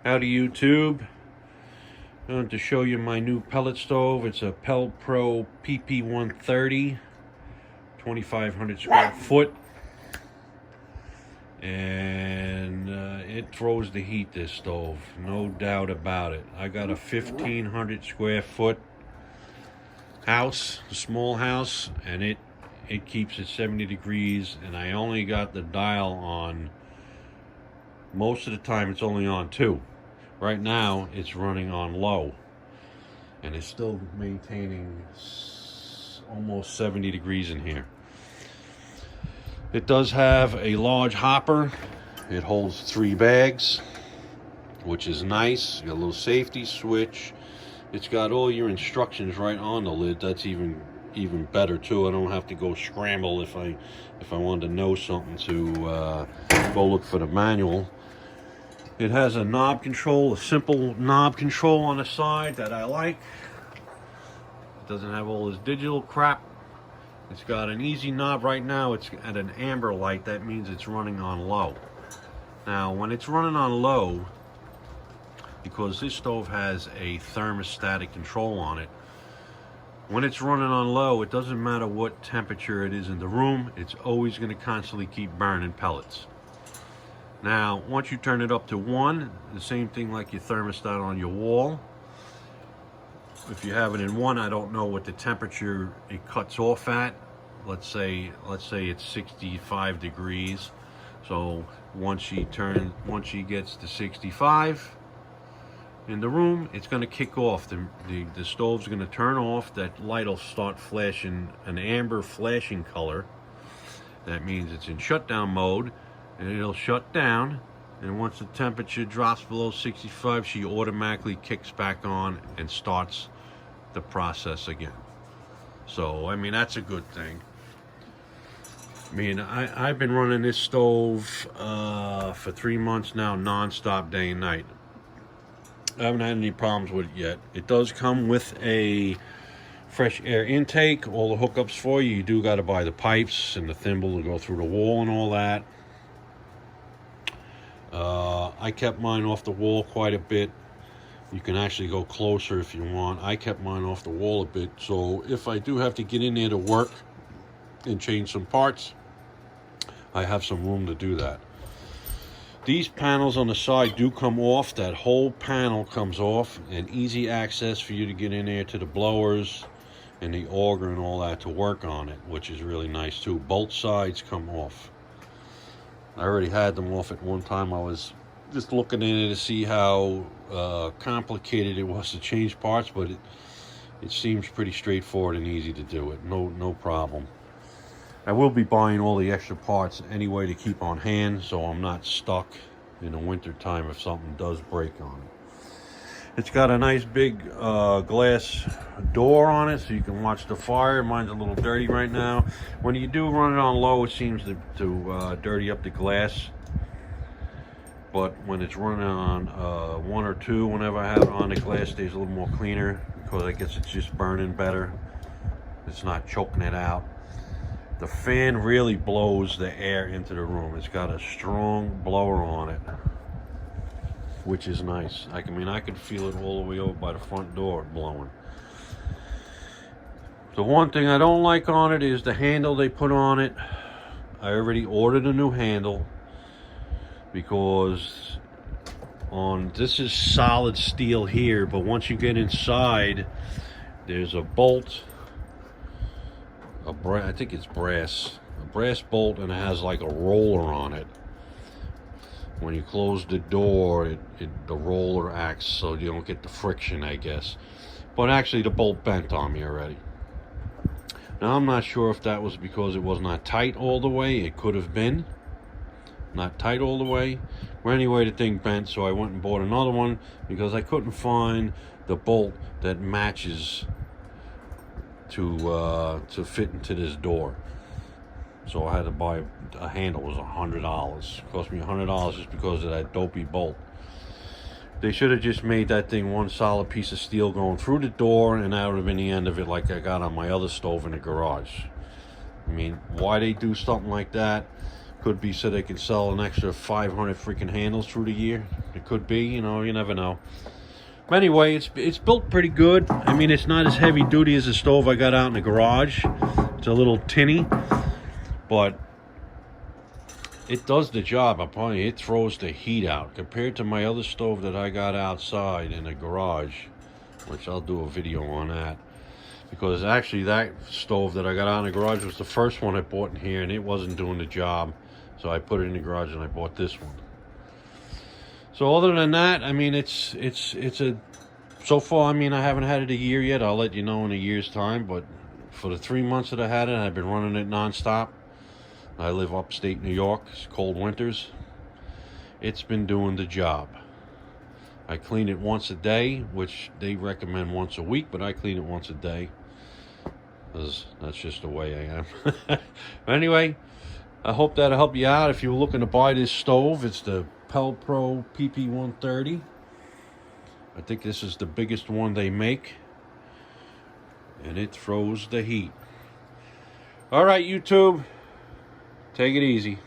Howdy YouTube. I want to show you my new pellet stove. It's a Pelpro PP130, 2,500 square foot, and it throws the heat, this stove, no doubt about it. I got a 1,500 square foot house, a small house, and it keeps it 70 degrees, and I only got the dial on, most of the time it's only on 2. Right now it's running on low, and it's still maintaining almost 70 degrees in here. It does have a large hopper. It holds 3 bags, which is nice. You got a little safety switch. It's got all your instructions right on the lid. That's even better too. I don't have to go scramble if I wanted to know something to go look for the manual. It has a knob control, a simple knob control on the side that I like. It doesn't have all this digital crap. It's got an easy knob. Right now it's at an amber light. That means it's running on low. Now when it's running on low, because this stove has a thermostatic control on it, when it's running on low, it doesn't matter what temperature it is in the room, it's always going to constantly keep burning pellets. Now, once you turn it up to 1, the same thing like your thermostat on your wall. If you have it in 1, I don't know what the temperature it cuts off at. Let's say it's 65 degrees. So once she gets to 65 in the room, it's going to kick off. The stove's going to turn off. That light will start flashing an amber flashing color. That means it's in shutdown mode. And it'll shut down, and once the temperature drops below 65, she automatically kicks back on and starts the process again. So I mean, that's a good thing. I mean, I've been running this stove for 3 months now, non-stop, day and night. I haven't had any problems with it yet. It does come with a fresh air intake, all the hookups for you. You do got to buy the pipes and the thimble to go through the wall and all that. I kept mine off the wall quite a bit. You can actually go closer if you want. I kept mine off the wall a bit, so if I do have to get in there to work and change some parts, I have some room to do that. These panels on the side do come off. That whole panel comes off, and easy access for you to get in there to the blowers and the auger and all that to work on it, which is really nice too. Both sides come off. I already had them off at one time. I was just looking in it to see how complicated it was to change parts, but it seems pretty straightforward and easy to do it. No problem. I will be buying all the extra parts anyway to keep on hand, so I'm not stuck in the winter time if something does break on it. It's got a nice big glass door on it so you can watch the fire. Mine's a little dirty right now. When you do run it on low, it seems to dirty up the glass. But when it's running on 1 or 2, whenever I have it on, the glass stays a little more cleaner because I guess it's just burning better. It's not choking it out. The fan really blows the air into the room. It's got a strong blower on it, which is nice. I mean, I could feel it all the way over by the front door blowing. The one thing I don't like on it is the handle they put on it. I already ordered a new handle because this is solid steel here, but once you get inside, there's a bolt, I think it's brass, a brass bolt, and it has like a roller on it. When you close the door, the roller acts so you don't get the friction, I guess. But actually, the bolt bent on me already. Now, I'm not sure if that was because it was not tight all the way. It could have been not tight all the way. But anyway, the thing bent, so I went and bought another one because I couldn't find the bolt that matches to fit into this door. So I had to buy a handle. It was $100. It cost me $100 just because of that dopey bolt. They should have just made that thing one solid piece of steel going through the door, and that would have been the end of it, like I got on my other stove in the garage. I mean, why they do something like that? Could be so they can sell an extra 500 freaking handles through the year. It could be, you know, you never know. But anyway, it's built pretty good. I mean, it's not as heavy duty as the stove I got out in the garage. It's a little tinny, but it does the job. I'm telling you, it throws the heat out compared to my other stove that I got outside in the garage, which I'll do a video on that. Because actually that stove that I got out in the garage was the first one I bought in here, and it wasn't doing the job. So I put it in the garage and I bought this one. So other than that, I mean, it's a, so far, I mean, I haven't had it a year yet. I'll let you know in a year's time. But for the 3 months that I had it, I've been running it nonstop. I live upstate New York. It's cold winters. It's been doing the job. I clean it once a day, which they recommend once a week, but I clean it once a day. Because that's just the way I am. But anyway, I hope that'll help you out. If you're looking to buy this stove, it's the Pelpro PP130. I think this is the biggest one they make. And it throws the heat. All right, YouTube. Take it easy.